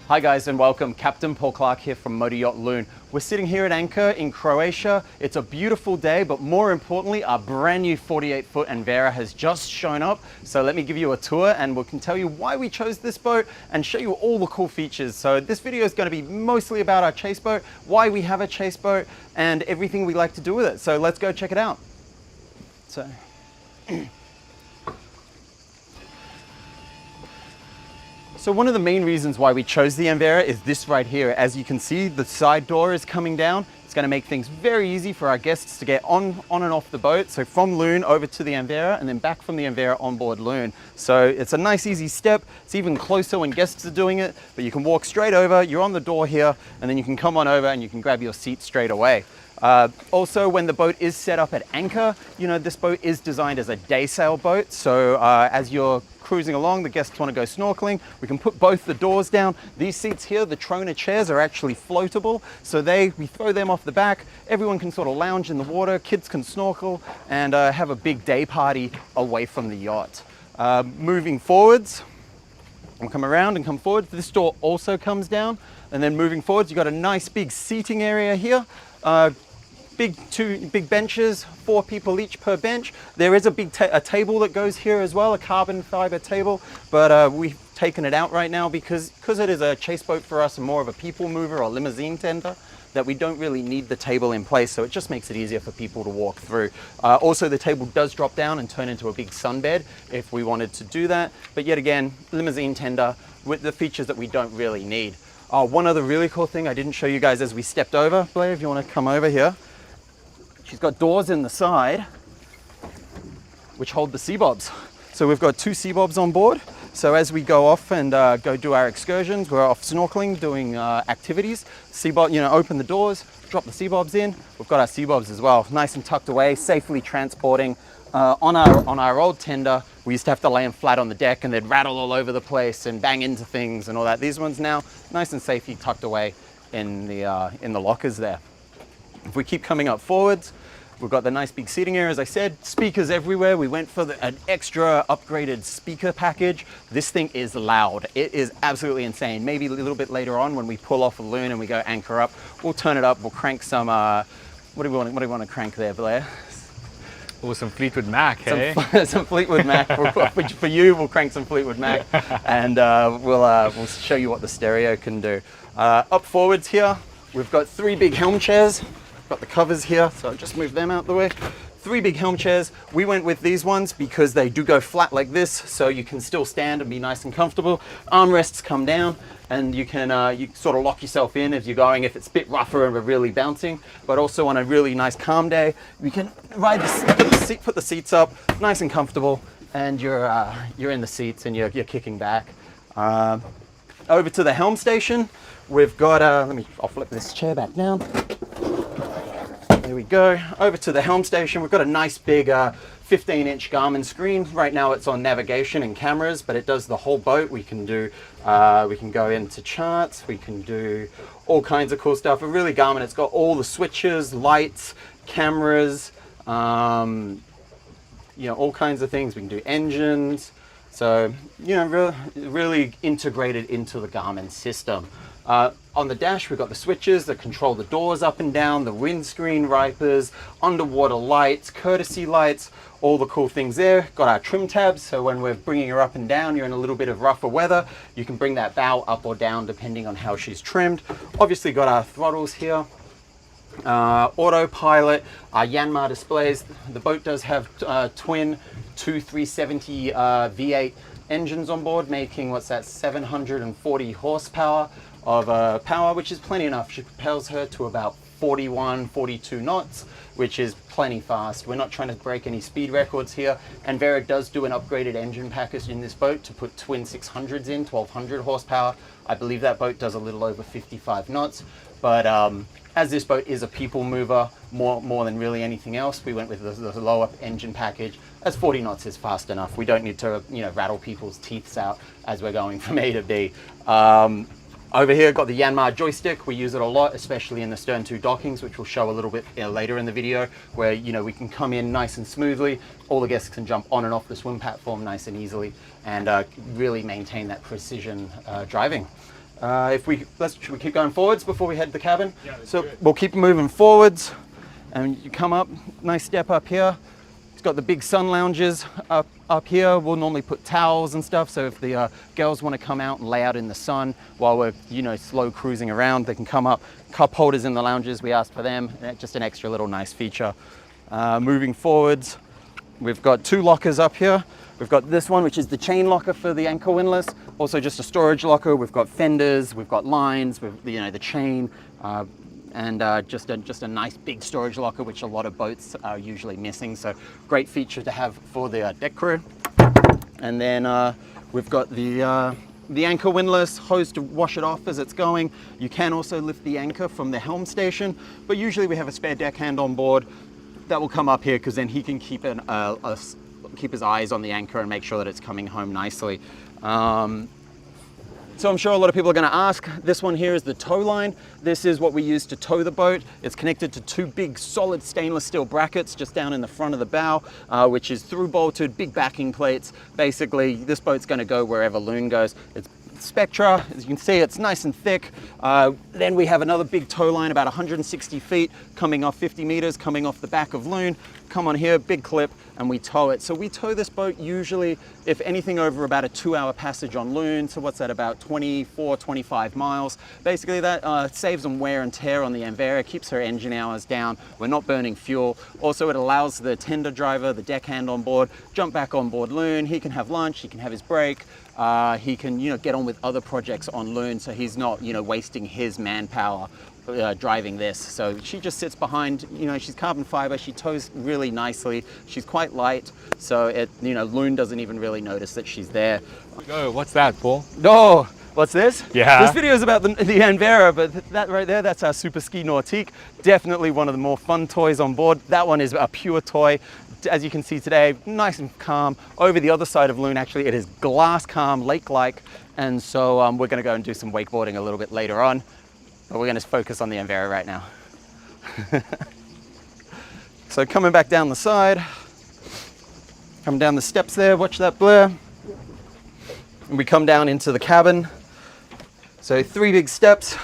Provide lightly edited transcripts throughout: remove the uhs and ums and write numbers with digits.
Hi guys and welcome. Captain Paul Clark here from Motor Yacht Loon. We're sitting here at anchor in Croatia. It's a beautiful day, but more importantly, our brand new 48-foot Anvera has just shown up. So let me give you a tour and we can tell you why we chose this boat and show you all the cool features. So this video is going to be mostly about our chase boat, why we have a chase boat, and everything we like to do with it. So let's go check it out. So one of the main reasons why we chose the Anvera is this right here. As you can see, the side door is coming down. It's going to make things very easy for our guests to get on and off the boat. So from Loon over to the Anvera and then back from the Anvera on board Loon. So it's a nice easy step. It's even closer when guests are doing it, but you can walk straight over, you're on the door here, and then you can come on over and you can grab your seat straight away. Also, when the boat is set up at anchor, this boat is designed as a day sail boat. So as you're cruising along, the guests want to go snorkeling, we can put both the doors down. These seats here, the Trona chairs, are actually floatable. So we throw them off the back. Everyone can sort of lounge in the water, kids can snorkel and have a big day party away from the yacht. Moving forwards, we'll come around and come forward. This door also comes down. And then moving forwards, you've got a nice big seating area here. Two big benches, 4 people each per bench. There is a big table that goes here as well, a carbon fiber table, but we've taken it out right now because it is a chase boat for us and more of a people mover or limousine tender, that we don't really need the table in place, so it just makes it easier for people to walk through. Also, the table does drop down and turn into a big sunbed if we wanted to do that, but yet again, limousine tender with the features that we don't really need. One other really cool thing I didn't show you guys as we stepped over, Blair, if you want to come over here. She's got doors in the side which hold the sea bobs. So we've got 2 sea bobs on board. So as we go off and go do our excursions, we're off snorkeling, doing activities, open the doors, drop the sea bobs in. We've got our sea bobs as well, nice and tucked away, safely transporting. On our old tender, we used to have to lay them flat on the deck and they'd rattle all over the place and bang into things and all that. These ones now, nice and safely tucked away in the lockers there. If we keep coming up forwards, we've got the nice big seating area, as I said, speakers everywhere. We went for an extra upgraded speaker package. This thing is loud. It is absolutely insane. Maybe a little bit later on when we pull off a Loon and we go anchor up, we'll turn it up, we'll crank some, what do we want to crank there, Blair? Oh, some Fleetwood Mac, hey? Some Fleetwood Mac. For you, we'll crank some Fleetwood Mac and we'll show you what the stereo can do. Up forwards here, we've got 3 big helm chairs. Got the covers here, so I'll just move them out the way. 3 big helm chairs. We went with these ones because they do go flat like this, so you can still stand and be nice and comfortable. Armrests come down, and you can you sort of lock yourself in if you're going, if it's a bit rougher and we're really bouncing. But also on a really nice calm day, you can ride put the seats up, nice and comfortable, and you're in the seats and you're kicking back. Over to the helm station, we've got I'll flip this chair back down. There we go. Over to the helm station, we've got a nice big 15-inch Garmin screen. Right now it's on navigation and cameras, but it does the whole boat. We can go into charts, we can do all kinds of cool stuff. But really Garmin, it's got all the switches, lights, cameras, all kinds of things. We can do engines. So, really integrated into the Garmin system. On the dash, we've got the switches that control the doors up and down, the windscreen wipers, underwater lights, courtesy lights, all the cool things there. Got our trim tabs, so when we're bringing her up and down, you're in a little bit of rougher weather, you can bring that bow up or down depending on how she's trimmed. Obviously got our throttles here. Autopilot, our Yanmar displays. The boat does have twin 370 V8 engines on board, making 740 horsepower of power, which is plenty enough. She propels her to about 41, 42 knots, which is plenty fast. We're not trying to break any speed records here. Anvera does do an upgraded engine package in this boat to put twin 600s in, 1200 horsepower. I believe that boat does a little over 55 knots, but as this boat is a people mover more than really anything else, we went with the lower engine package, as 40 knots is fast enough. We don't need to rattle people's teeth out as we're going from A to B. Over here, got the Yanmar joystick. We use it a lot, especially in the stern to dockings, which we'll show a little bit later in the video, where we can come in nice and smoothly. All the guests can jump on and off the swim platform nice and easily, and really maintain that precision driving. Should we keep going forwards before we head to the cabin? Yeah, let's So do it. we'll keep moving forwards, and you come up, nice step up here. It's got the big sun lounges up here. We'll normally put towels and stuff, so if the girls want to come out and lay out in the sun while we're, slow cruising around, they can come up. Cup holders in the lounges, we asked for them. Just an extra little nice feature. Moving forwards, we've got 2 lockers up here. We've got this one, which is the chain locker for the anchor windlass. Also just a storage locker. We've got fenders, we've got lines, with the chain, and just a nice big storage locker, which a lot of boats are usually missing. So great feature to have for the deck crew. And then we've got the anchor windlass hose to wash it off as it's going. You can also lift the anchor from the helm station, but usually we have a spare deckhand on board that will come up here, because then he can keep keep his eyes on the anchor and make sure that it's coming home nicely. So I'm sure a lot of people are going to ask, this one here is the tow line. This is what we use to tow the boat. It's connected to 2 big solid stainless steel brackets just down in the front of the bow, which is through bolted, big backing plates. Basically, this boat's going to go wherever Loon goes. It's Spectra, as you can see, it's nice and thick. Then we have another big tow line, about 160 feet, coming off 50 meters, coming off the back of Loon. Come on here, big clip, and we tow it. So we tow this boat usually, if anything, over about a 2-hour passage on Loon. So what's that, about 24, 25 miles. Basically that saves on wear and tear on the Anvera, keeps her engine hours down. We're not burning fuel. Also, it allows the tender driver, the deckhand on board, jump back on board Loon. He can have lunch, he can have his break. He can, get on with other projects on Loon, so he's not, wasting his manpower driving this. So she just sits behind, she's carbon fiber, she tows really nicely, she's quite light, so Loon doesn't even really notice that she's there. Oh, what's that, Paul? Oh, what's this? Yeah. This video is about the Anvera, but that right there, that's our Super Ski Nautique. Definitely one of the more fun toys on board. That one is a pure toy. As you can see today, nice and calm. Over the other side of Loon, actually, it is glass calm, lake-like, and so we're going to go and do some wakeboarding a little bit later on, but we're going to focus on the Anvera right now. So coming back down the side, come down the steps there, watch that blur, and we come down into the cabin. So 3 big steps.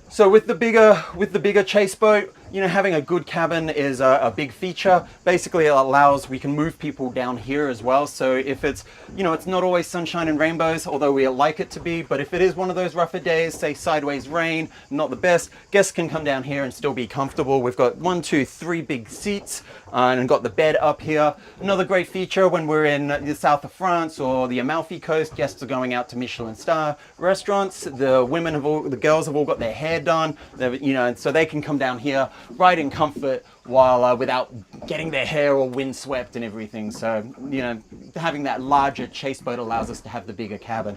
So with the bigger chase boat, having a good cabin is a big feature. Basically, we can move people down here as well. So if it's, it's not always sunshine and rainbows, although we like it to be, but if it is one of those rougher days, say sideways rain, not the best, guests can come down here and still be comfortable. We've got 1, 2, 3 big seats and got the bed up here. Another great feature when we're in the south of France or the Amalfi Coast, guests are going out to Michelin star restaurants. The girls have all got their hair done, so they can come down here right in comfort while without getting their hair all windswept and everything. So, having that larger chase boat allows us to have the bigger cabin.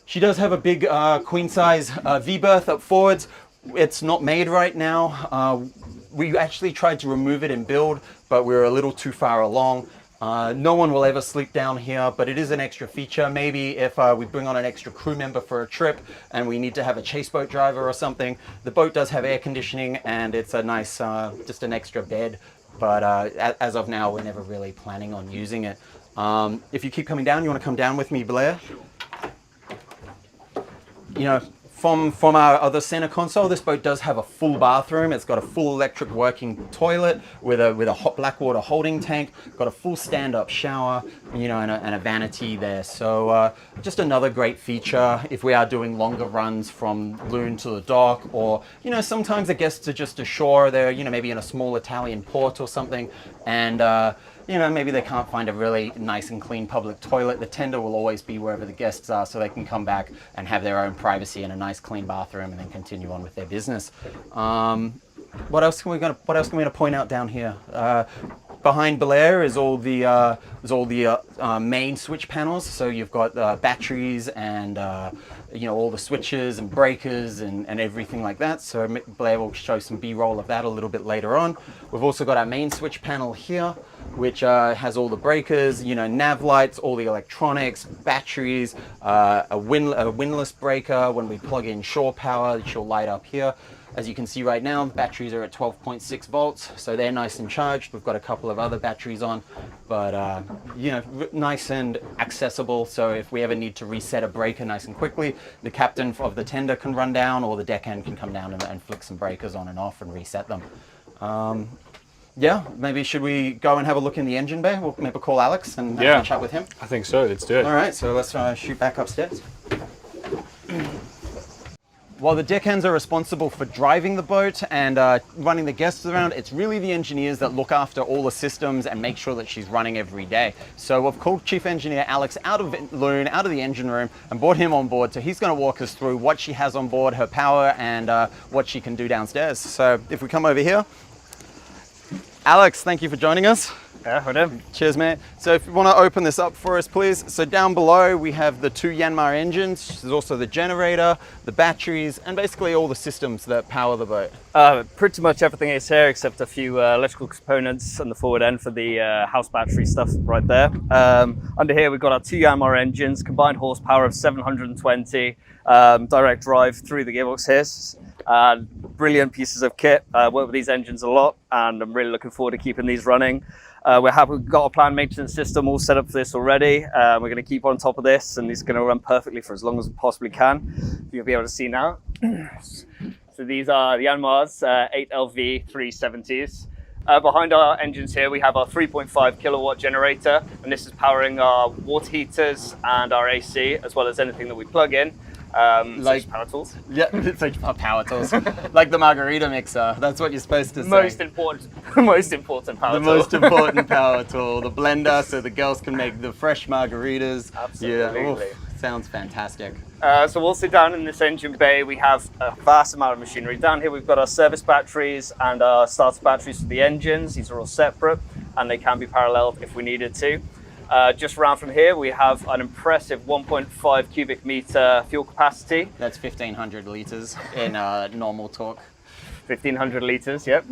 She does have a big queen size V-berth up forwards. It's not made right now. We actually tried to remove it and build, but we were a little too far along. No one will ever sleep down here, but it is an extra feature. Maybe if we bring on an extra crew member for a trip and we need to have a chase boat driver or something, the boat does have air conditioning and it's a nice, just an extra bed. But as of now, we're never really planning on using it. If you keep coming down, you want to come down with me, Blair? From our other center console, this boat does have a full bathroom. It's got a full electric working toilet with a hot black water holding tank, got a full stand-up shower, and a vanity there. So just another great feature if we are doing longer runs from Loon to the dock, or sometimes the guests are just ashore. They're maybe in a small Italian port or something, and maybe they can't find a really nice and clean public toilet. The tender will always be wherever the guests are, so they can come back and have their own privacy and a nice clean bathroom, and then continue on with their business. What else can we gonna point out down here? Behind Blair is all the main switch panels. So you've got batteries and all the switches and breakers and everything like that. So Blair will show some B-roll of that a little bit later on. We've also got our main switch panel here, which has all the breakers, nav lights, all the electronics, batteries, a windlass breaker. When we plug in shore power, she'll light up here. As you can see right now, the batteries are at 12.6 volts, so they're nice and charged. We've got a couple of other batteries on, but you know, nice and accessible. So if we ever need to reset a breaker nice and quickly, the captain of the tender can run down, or the deckhand can come down and flick some breakers on and off and reset them. Yeah, maybe should we go and have a look in the engine bay? We'll maybe call Alex and have a chat with him. I think so. Let's do it. All right, so let's shoot back upstairs. While the deckhands are responsible for driving the boat and running the guests around, it's really the engineers that look after all the systems and make sure that she's running every day. So we've called Chief Engineer Alex out of Loon, out of the engine room, and brought him on board. So he's going to walk us through what she has on board, her power, and what she can do downstairs. So if we come over here, Alex, thank you for joining us. Yeah, whatever. Cheers, mate. So if you want to open this up for us, please. So down below, we have the 2 Yanmar engines. There's also the generator, the batteries, and basically all the systems that power the boat. Pretty much everything is here except a few electrical components on the forward end for the house battery stuff right there. Under here, we've got our 2 Yanmar engines, combined horsepower of 720, direct drive through the gearbox here. Brilliant pieces of kit. Work with these engines a lot, and I'm really looking forward to keeping these running. We've got a planned maintenance system all set up for this already. We're going to keep on top of this, and it's going to run perfectly for as long as we possibly can. You'll be able to see now. So these are the Yanmar's 8LV 370s. Behind our engines here, we have our 3.5 kilowatt generator, and this is powering our water heaters and our AC, as well as anything that we plug in. Like power tools. Yeah, it's like power tools. Like the margarita mixer. That's what you're supposed to say. Most important power tool. The most important power tool. The blender, so the girls can make the fresh margaritas. Absolutely. Yeah, sounds fantastic. So also down in this engine bay, we have a vast amount of machinery. Down here, we've got our service batteries and our starter batteries for the engines. These are all separate, and they can be paralleled if we needed to. Just around from here, we have an impressive 1.5 cubic meter fuel capacity. That's 1,500 liters in normal torque. 1,500 liters, yep.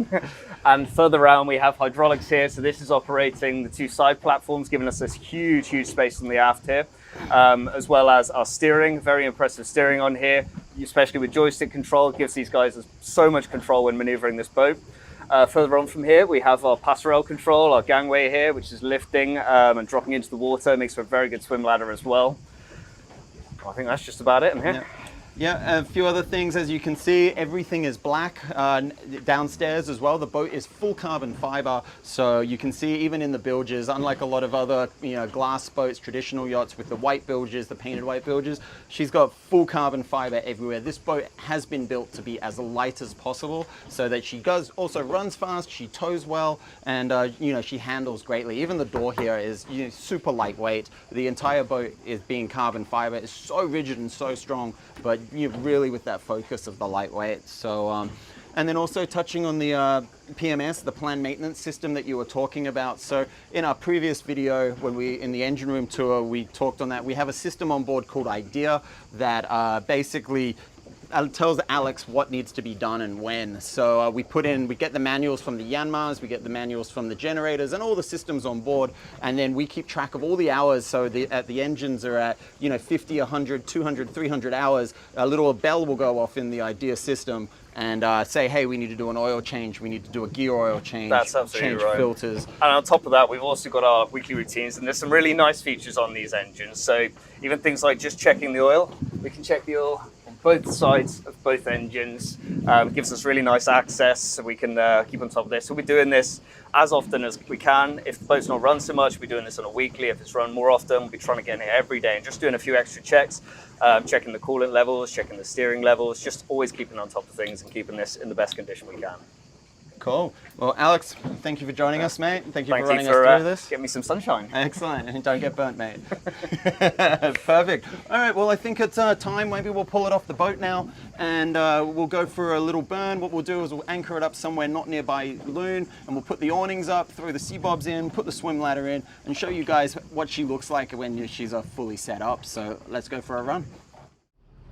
And further around, we have hydraulics here. So this is operating the 2 side platforms, giving us this huge, huge space on the aft here, as well as our steering. Very impressive steering on here, especially with joystick control. It gives these guys so much control when maneuvering this boat. Further on from here, we have our passerelle control, our gangway here, which is lifting and dropping into the water. It makes for a very good swim ladder as well. I think that's just about it in here. Yeah, a few other things. As you can see, everything is black downstairs as well. The boat is full carbon fiber, so you can see even in the bilges, unlike a lot of other glass boats, traditional yachts with the white bilges, the painted white bilges, she's got full carbon fiber everywhere. This boat has been built to be as light as possible, so that she also runs fast, she tows well, and she handles greatly. Even the door here is super lightweight. The entire boat is being carbon fiber. It's so rigid and so strong, but really with that focus of the lightweight. So and then also touching on the PMS, the planned maintenance system that you were talking about. So in our previous video, when in the engine room tour, we talked on that. We have a system on board called Idea that basically tells Alex what needs to be done and when. So we get the manuals from the Yanmars, we get the manuals from the generators and all the systems on board, and then we keep track of all the hours. So the engines are at 50, 100, 200, 300 hours. A little bell will go off in the Idea system and say, hey, we need to do an oil change, we need to do a gear oil change, change filters. And on top of that, we've also got our weekly routines, and there's some really nice features on these engines. So even things like just checking the oil, we can check the oil both sides of both engines. Gives us really nice access, so we can keep on top of this. So we're doing this as often as we can. If the boat's not run so much, we're doing this on a weekly. If it's run more often, we'll be trying to get in here every day and just doing a few extra checks, checking the coolant levels, checking the steering levels, just always keeping on top of things and keeping this in the best condition we can. Cool. Well, Alex, thank you for joining us, mate. Thank you for running us through this. Get me some sunshine. Excellent. And don't get burnt, mate. Perfect. All right. Well, I think it's time. Maybe we'll pull it off the boat now, and we'll go for a little burn. What we'll do is we'll anchor it up somewhere not nearby Loon, and we'll put the awnings up, throw the sea bobs in, put the swim ladder in, and show you guys what she looks like when she's fully set up. So let's go for a run.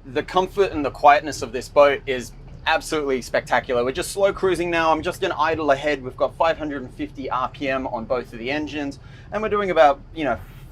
The comfort and the quietness of this boat is absolutely spectacular. We're just slow cruising now. I'm just in idle ahead. We've got 550 RPM on both of the engines, and we're doing about 5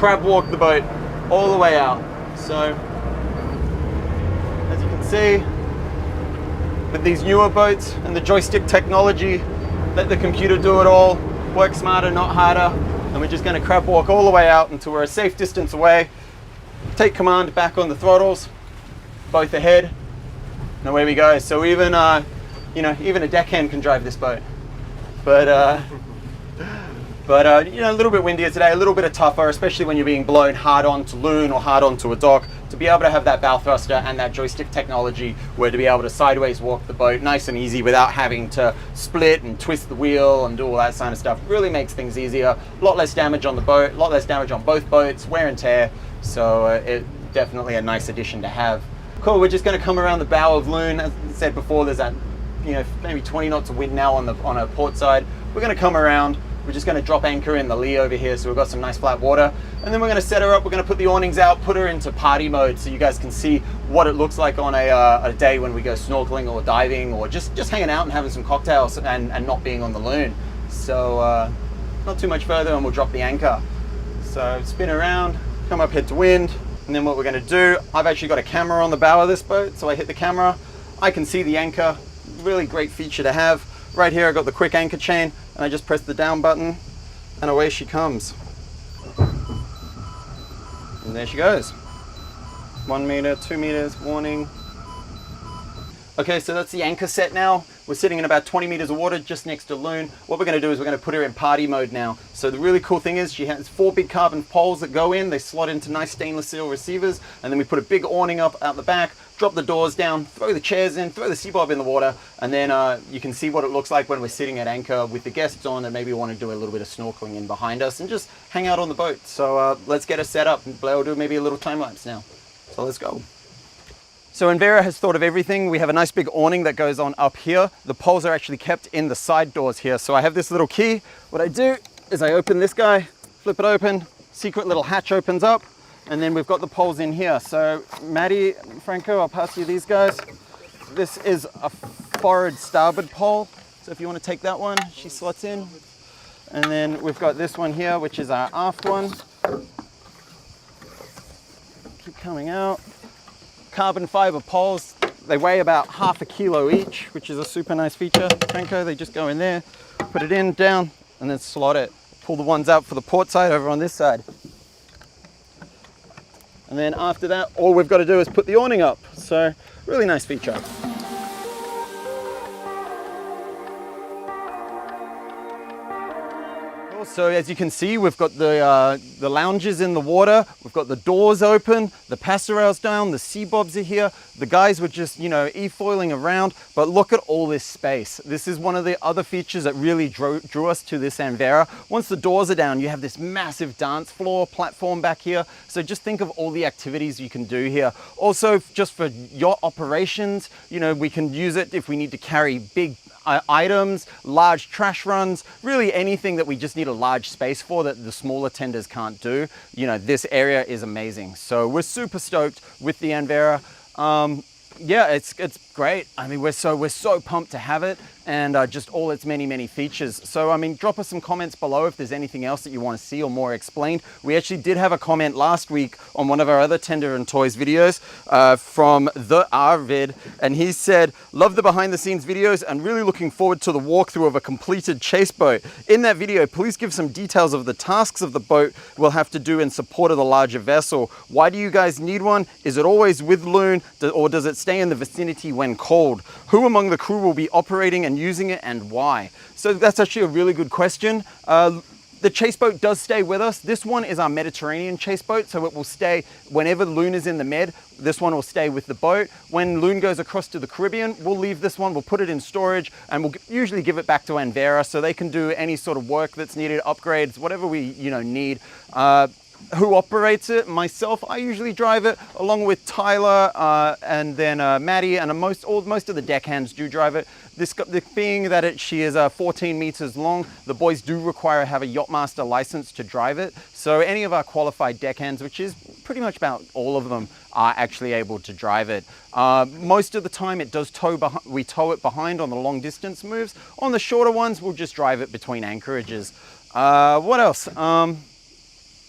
crab walk the boat all the way out. So, as you can see, with these newer boats and the joystick technology, let the computer do it all, work smarter, not harder, and we're just going to crab walk all the way out until we're a safe distance away. Take command back on the throttles, both ahead, and away we go. So even you know, even a deckhand can drive this boat. But you know, a little bit windier today, a little bit tougher, especially when you're being blown hard onto loon or hard onto a dock. To be able to have that bow thruster and that joystick technology, where to be able to sideways walk the boat nice and easy without having to split and twist the wheel and do all that kind of stuff, really makes things easier. A lot less damage on the boat, a lot less damage on both boats, wear and tear. So it definitely a nice addition to have. Cool, we're just going to come around the bow of Loon. As I said before, there's that, you know, maybe 20 knots of wind now on our port side. We're going to come around. We're just going to drop anchor in the lee over here, so we've got some nice flat water. And then we're going to set her up. We're going to put the awnings out, put her into party mode, so you guys can see what it looks like on a day when we go snorkeling or diving, or just hanging out and having some cocktails and not being on the Loon. So not too much further, and we'll drop the anchor. So spin around, come up head to wind, and then what we're going to do, I've actually got a camera on the bow of this boat, so I hit the camera, I can see the anchor. Really great feature to have. Right here I got the quick anchor chain, and I just press the down button and away she comes. And there she goes. 1 meter, 2 meters, warning. Okay, so that's the anchor set now. We're sitting in about 20 meters of water just next to Loon. What we're going to do is we're going to put her in party mode now. So the really cool thing is she has 4 big carbon poles that go in. They slot into nice stainless steel receivers, and then we put a big awning up out the back, drop the doors down, throw the chairs in, throw the sea-bob in the water, and then you can see what it looks like when we're sitting at anchor with the guests on, and maybe we want to do a little bit of snorkeling in behind us and just hang out on the boat. So let's get her set up, and Blair will do maybe a little time lapse now. So let's go. So Anvera has thought of everything. We have a nice big awning that goes on up here. The poles are actually kept in the side doors here. So I have this little key. What I do is I open this guy, flip it open, secret little hatch opens up, and then we've got the poles in here. So Maddie, Franco, I'll pass you these guys. This is a forward starboard pole. So if you want to take that one, she slots in. And then we've got this one here, which is our aft one. Keep coming out. Carbon fiber poles, they weigh about half a kilo each, which is a super nice feature. Franco, they just go in there, put it in, down, and then slot it. Pull the ones out for the port side over on this side. And then after that, all we've got to do is put the awning up. So really nice feature. So as you can see, we've got the lounges in the water, we've got the doors open, the passerelles down, the sea bobs are here. The guys were just, you know, e-foiling around, but look at all this space. This is one of the other features that really drew us to this Anvera. Once the doors are down, you have this massive dance floor platform back here. So just think of all the activities you can do here. Also, just for yacht operations, you know, we can use it if we need to carry big items, large trash runs, really anything that we just need a large space for that the smaller tenders can't do. You know, this area is amazing. So we're super stoked with the Anvera. Yeah, it's great. I mean, we're so pumped to have it, and just all its many features. So I mean, drop us some comments below if there's anything else that you want to see or more explained. We actually did have a comment last week on one of our other Tender and Toys videos from the Arvid, and he said, love the behind the scenes videos and really looking forward to the walkthrough of a completed chase boat. In that video, please give some details of the tasks of the boat we'll have to do in support of the larger vessel. Why do you guys need one? Is it always with Loon, or does it stay in the vicinity when called? Who among the crew will be operating and using it, and why? So that's actually a really good question. The chase boat does stay with us. This one is our Mediterranean chase boat, so it will stay whenever Loon is in the Med. This one will stay with the boat. When Loon goes across to the Caribbean, we'll leave this one, we'll put it in storage, and we'll usually give it back to Anvera so they can do any sort of work that's needed, upgrades, whatever we need. Who operates it? Myself. I usually drive it along with Tyler and then Maddie, and most of the deckhands do drive it. The being that she is 14 meters long, the boys do require to have a Yachtmaster license to drive it. So any of our qualified deckhands, which is pretty much about all of them, are actually able to drive it. Most of the time it does we tow it behind on the long distance moves. On the shorter ones, we'll just drive it between anchorages. What else?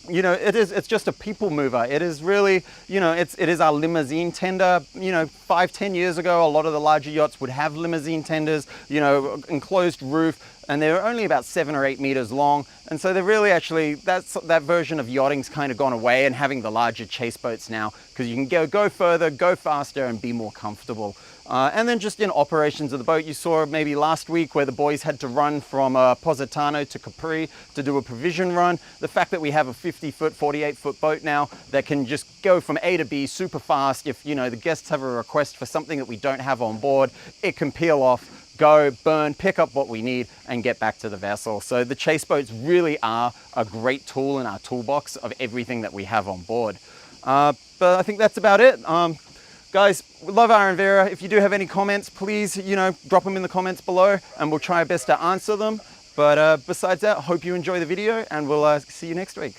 you know, it's just a people mover. It is really, you know, it is our limousine tender. You know, 5-10 years ago, a lot of the larger yachts would have limousine tenders, you know, enclosed roof, and they're only about 7 or 8 meters long. And so they're really actually, that version of yachting's kind of gone away, and having the larger chase boats now, because you can go further, go faster, and be more comfortable. And then just in operations of the boat, you saw maybe last week where the boys had to run from Positano to Capri to do a provision run. The fact that we have a 50-foot, 48-foot boat now that can just go from A to B super fast. If, you know, the guests have a request for something that we don't have on board, it can peel off, go, burn, pick up what we need, and get back to the vessel. So the chase boats really are a great tool in our toolbox of everything that we have on board. But I think that's about it. Guys, we love our Anvera. If you do have any comments, please, you know, drop them in the comments below, and we'll try our best to answer them. But besides that, I hope you enjoy the video, and we'll see you next week.